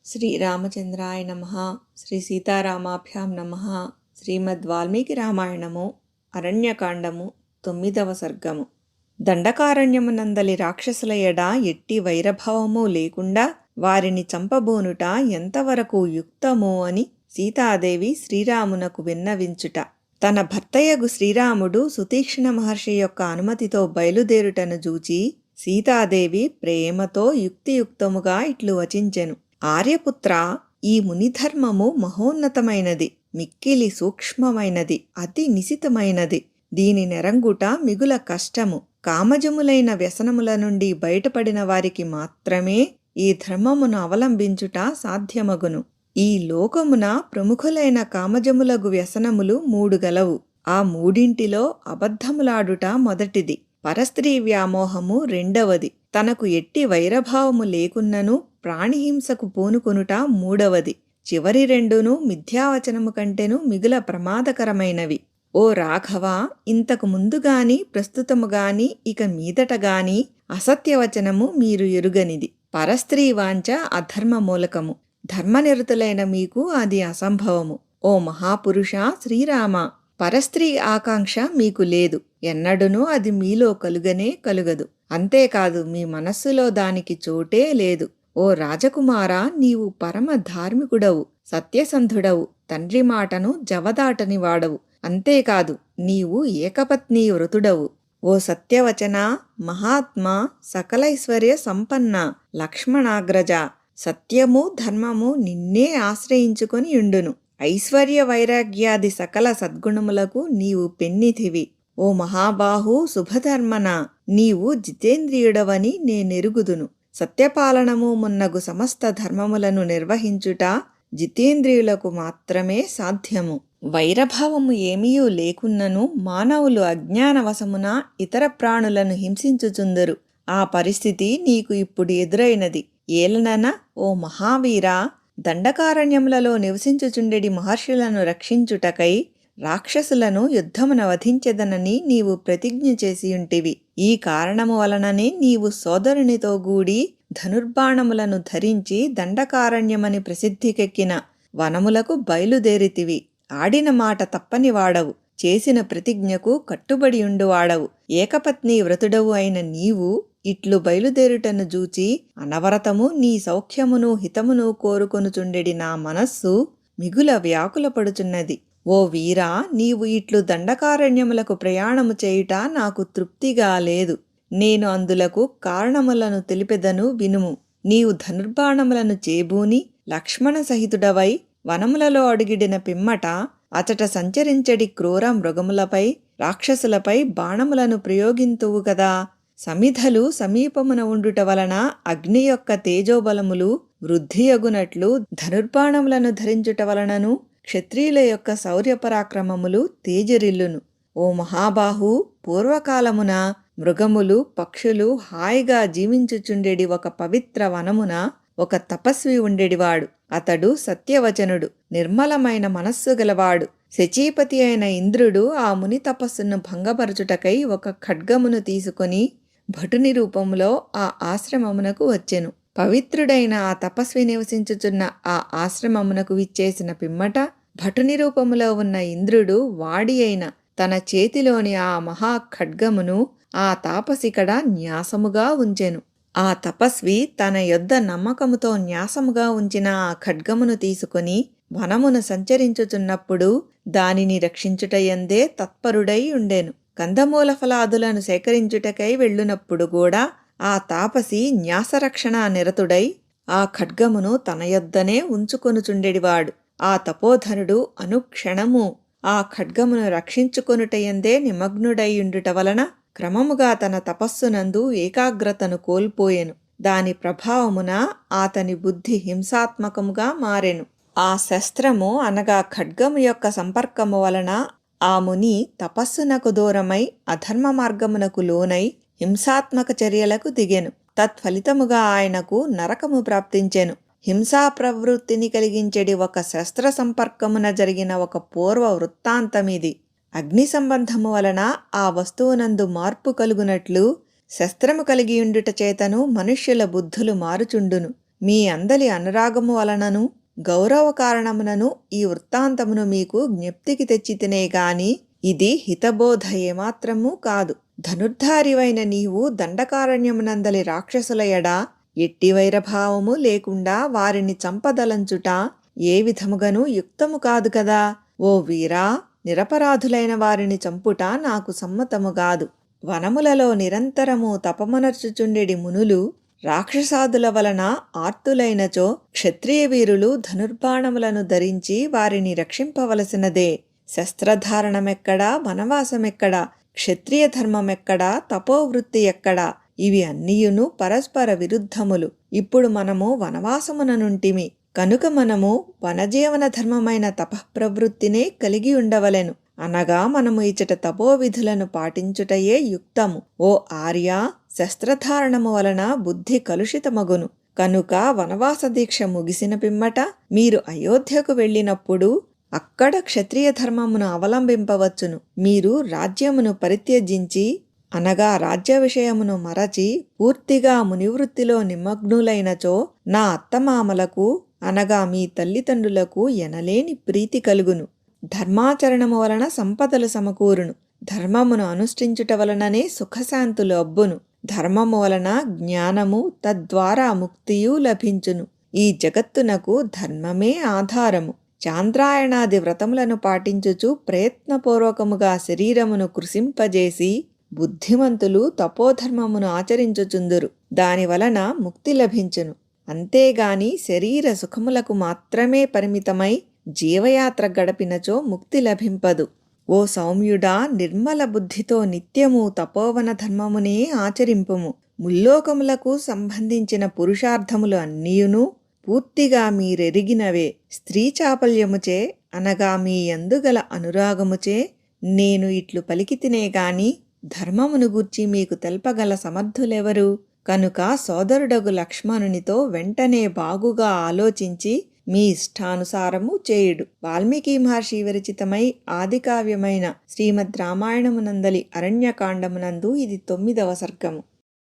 శ్రీరామచంద్రాయ నమః. శ్రీ సీతారామాభ్యాం నమః. శ్రీమద్ వాల్మీకి రామాయణము అరణ్యకాండము 9వ సర్గము. దండకారణ్యమునందలి రాక్షసుల ఎడ ఎట్టి వైరభావము లేకుండా వారిని చంపబోనుట ఎంతవరకు యుక్తమో అని సీతాదేవి శ్రీరామునకు విన్నవించుట. తన భర్తయగు శ్రీరాముడు సుతీక్ష్ణ మహర్షి యొక్క అనుమతితో బయలుదేరుటను చూచి సీతాదేవి ప్రేమతో యుక్తియుక్తముగా ఇట్లు వచించెను. ఆర్యపుత్ర, ఈ మునిధర్మము మహోన్నతమైనది, మిక్కిలి సూక్ష్మమైనది, అతి నిశితమైనది. దీని నెరంగుట మిగుల కష్టము. కామజములైన వ్యసనముల నుండి బయటపడిన వారికి మాత్రమే ఈ ధర్మమును అవలంబించుట సాధ్యమగును. ఈ లోకమున ప్రముఖులైన కామజములగు వ్యసనములు 3 గలవు. ఆ మూడింటిలో అబద్ధములాడుట మొదటిది, పరస్త్రీ వ్యామోహము రెండవది, తనకు ఎట్టి వైరభావము లేకున్నను ప్రాణిహింసకు పూనుకొనుట మూడవది. చివరి రెండును మిథ్యావచనము కంటెను మిగుల ప్రమాదకరమైనవి. ఓ రాఘవ, ఇంతకు ముందుగాని ప్రస్తుతముగాని ఇక మీదటగాని అసత్యవచనము మీరు ఎరుగనిది. పరస్త్రీ వాంఛ అధర్మ మూలకము. ధర్మనిరతులైన మీకు అది అసంభవము. ఓ మహాపురుష శ్రీరామ, పరస్త్రీ ఆకాంక్ష మీకు లేదు. ఎన్నడునూ అది మీలో కలుగనే కలుగదు. అంతేకాదు మీ మనస్సులో దానికి చోటే లేదు. ఓ రాజకుమారా, నీవు పరమ ధార్మికుడవు, సత్యసంధుడవు, తండ్రి మాటను జవదాటని వాడవు. అంతేకాదు నీవు ఏకపత్నీ వృతుడవు. ఓ సత్యవచన, మహాత్మా, సకలైశ్వర్య సంపన్న లక్ష్మణాగ్రజ, సత్యము ధర్మము నిన్నే ఆశ్రయించుకొని యుండును. ఐశ్వర్య వైరాగ్యాది సకల సద్గుణములకు నీవు పెన్నిధివి. ఓ మహాబాహు శుభధర్మన, నీవు జితేంద్రియుడవని నేనెరుగుదును. సత్యపాలనము మున్నగు సమస్త ధర్మములను నిర్వహించుట జితేంద్రియులకు మాత్రమే సాధ్యము. వైరభావము ఏమీయూ లేకున్నను మానవులు అజ్ఞానవశమున ఇతర ప్రాణులను హింసించుచుందరు. ఆ పరిస్థితి నీకు ఇప్పుడు ఎదురైనది. ఏలనన ఓ మహావీరా, దండకారణ్యములలో నివసించుచుండెడి మహర్షులను రక్షించుటకై రాక్షసులను యుద్ధమున వధించెదనని నీవు ప్రతిజ్ఞ చేసియుంటివి. ఈ కారణము వలననే నీవు సోదరునితో గూడి ధనుర్బాణములను ధరించి దండకారణ్యమని ప్రసిద్ధికెక్కిన వనములకు బయలుదేరితివి. ఆడిన మాట తప్పని వాడవు, చేసిన ప్రతిజ్ఞకు కట్టుబడియుండువాడవు. ఏకపత్ని వ్రతుడవు అయిన నీవు ఇట్లు బయలుదేరుటను జూచి అనవరతము నీ సౌఖ్యమును హితమును కోరుకొనుచుండెడి నా మనస్సు మిగుల వ్యాకులపడుచున్నది. ఓ వీరా, నీవు ఇట్లు దండకారణ్యములకు ప్రయాణము చేయుట నాకు తృప్తిగా లేదు. నేను అందులకు కారణములను తెలిపెదను వినుము. నీవు ధనుర్బాణములను చేబూని లక్ష్మణ సహితుడవై వనములలో అడుగిడిన పిమ్మట అచట సంచరించడి క్రూర మృగములపై రాక్షసులపై బాణములను ప్రయోగింతువు కదా. సమిధలు సమీపమున ఉండుట వలన అగ్ని యొక్క తేజోబలములు వృద్ధియగునట్లు ధనుర్బాణములను ధరించుట వలనను క్షత్రియుల యొక్క శౌర్యపరాక్రమములు తేజరిల్లును. ఓ మహాబాహు, పూర్వకాలమున మృగములు పక్షులు హాయిగా జీవించుచుండెడి ఒక పవిత్ర వనమున ఒక తపస్వి ఉండెడివాడు. అతడు సత్యవచనుడు, నిర్మలమైన మనస్సు గలవాడు. శచీపతి అయిన ఇంద్రుడు ఆ ముని తపస్సును భంగపరచుటకై ఒక ఖడ్గమును తీసుకొని భటుని రూపంలో ఆ ఆశ్రమమునకు వచ్చెను. పవిత్రుడైన ఆ తపస్వి నివసించుచున్న ఆ ఆశ్రమమునకు విచ్చేసిన పిమ్మట భటుని రూపములో ఉన్న ఇంద్రుడు వాడి అయిన తన చేతిలోని ఆ మహా ఖడ్గమును ఆ తాపసికడ న్యాసముగా ఉంచెను. ఆ తపస్వి తన యొద్ద నమ్మకముతో న్యాసముగా ఉంచిన ఆ ఖడ్గమును తీసుకొని వనమును సంచరించుచున్నప్పుడు దానిని రక్షించుటయందే తత్పరుడై ఉండెను. కందమూల ఫలాదులను సేకరించుటకై వెళ్ళునప్పుడు కూడా ఆ తాపసి న్యాసరక్షణ నిరతుడై ఆ ఖడ్గమును తన యొద్దనే ఉంచుకొనుచుండెడివాడు. ఆ తపోధనుడు అనుక్షణము ఆ ఖడ్గమును రక్షించుకొనుటయందే నిమగ్నుడైయుండుట వలన క్రమముగా తన తపస్సునందు ఏకాగ్రతను కోల్పోయెను. దాని ప్రభావమున అతని బుద్ధి హింసాత్మకముగా మారెను. ఆ శస్త్రము అనగా ఖడ్గము యొక్క సంపర్కము వలన ఆ ముని తపస్సునకు దూరమై అధర్మ మార్గమునకు లోనై హింసాత్మక చర్యలకు దిగెను. తత్ఫలితముగా ఆయనకు నరకము ప్రాప్తించెను. హింసా ప్రవృత్తిని కలిగించెడి ఒక శస్త్ర సంపర్కమున జరిగిన ఒక పూర్వ వృత్తాంతమిది. అగ్ని సంబంధము వలన ఆ వస్తువునందు మార్పు కలుగునట్లు శస్త్రము కలిగియుండుట చేతను మనుష్యుల బుద్ధులు మారుచుండును. మీ అందలి అనురాగము వలనను గౌరవ కారణమునను ఈ వృత్తాంతమును మీకు జ్ఞప్తికి తెచ్చితినే గాని ఇది హితబోధ ఏమాత్రమూ కాదు. ధనుర్ధారివైన నీవు దండకారణ్యమునందలి రాక్షసుల ఎడ ఎట్టి వైరభావము లేకుండా వారిని చంపదలంచుట ఏ విధముగనూ యుక్తము కాదు కదా. ఓ వీరా, నిరపరాధులైన వారిని చంపుట నాకు సమ్మతము గాదు. వనములలో నిరంతరము తపమనర్చుచుండెడి మునులు రాక్షసాదుల వలన ఆర్తులైనచో క్షత్రియ వీరులు ధనుర్బాణములను ధరించి వారిని రక్షింపవలసినదే. శస్త్రధారణమెక్కడా, వనవాసమెక్కడా, క్షత్రియ ధర్మమెక్కడా, తపోవృత్తి ఎక్కడా? ఇవి అన్నియును పరస్పర విరుద్ధములు. ఇప్పుడు మనము వనవాసముననుంటిమి కనుక మనము వనజీవన ధర్మమైన తపఃప్రవృత్తినే కలిగి ఉండవలెను. అనగా మనము ఇచ్చట తపోవిధులను పాటించుటయే యుక్తము. ఓ ఆర్య, శస్త్రధారణము వలన బుద్ధి కలుషితమగును. కనుక వనవాస దీక్ష ముగిసిన పిమ్మట మీరు అయోధ్యకు వెళ్ళినప్పుడు అక్కడ క్షత్రియ ధర్మమును అవలంబింపవచ్చును. మీరు రాజ్యమును పరిత్యజించి అనగా రాజ్య విషయమును మరచి పూర్తిగా మునివృత్తిలో నిమగ్నులైనచో నా అత్తమామలకు అనగా మీ తల్లిదండ్రులకు ఎనలేని ప్రీతి కలుగును. ధర్మాచరణము వలన సంపదలు సమకూరును. ధర్మమును అనుష్ఠించుట వలననే సుఖశాంతులు అబ్బును. ధర్మము వలన జ్ఞానము, తద్వారా ముక్తియు లభించును. ఈ జగత్తునకు ధర్మమే ఆధారము. చాంద్రాయణాది వ్రతములను పాటించుచు ప్రయత్నపూర్వకముగా శరీరమును కృశింపజేసి బుద్ధిమంతులు తపోధర్మమును ఆచరించుచుందురు. దానివలన ముక్తి లభించును. అంతేగాని శరీర సుఖములకు మాత్రమే పరిమితమై జీవయాత్ర గడపినచో ముక్తి లభింపదు. ఓ సౌమ్యుడా, నిర్మల బుద్ధితో నిత్యము తపోవన ధర్మమునే ఆచరింపుము. ముల్లోకములకు సంబంధించిన పురుషార్థములు అన్నీయును పూర్తిగా మీరెరిగినవే. స్త్రీ చాపల్యముచే అనగా మీ యందుగల అనురాగముచే నేను ఇట్లు పలికితినే గాని ధర్మమును గూర్చి మీకు తెల్పగల సమర్థులెవరు? కనుక సోదరుడగు లక్ష్మణునితో వెంటనే బాగుగా ఆలోచించి మీ ఇష్టానుసారము చేయుడు. వాల్మీకి మహర్షి విరచితమై ఆదికావ్యమైన శ్రీమద్ రామాయణమునందలి అరణ్యకాండమునందు ఇది 9వ సర్గము.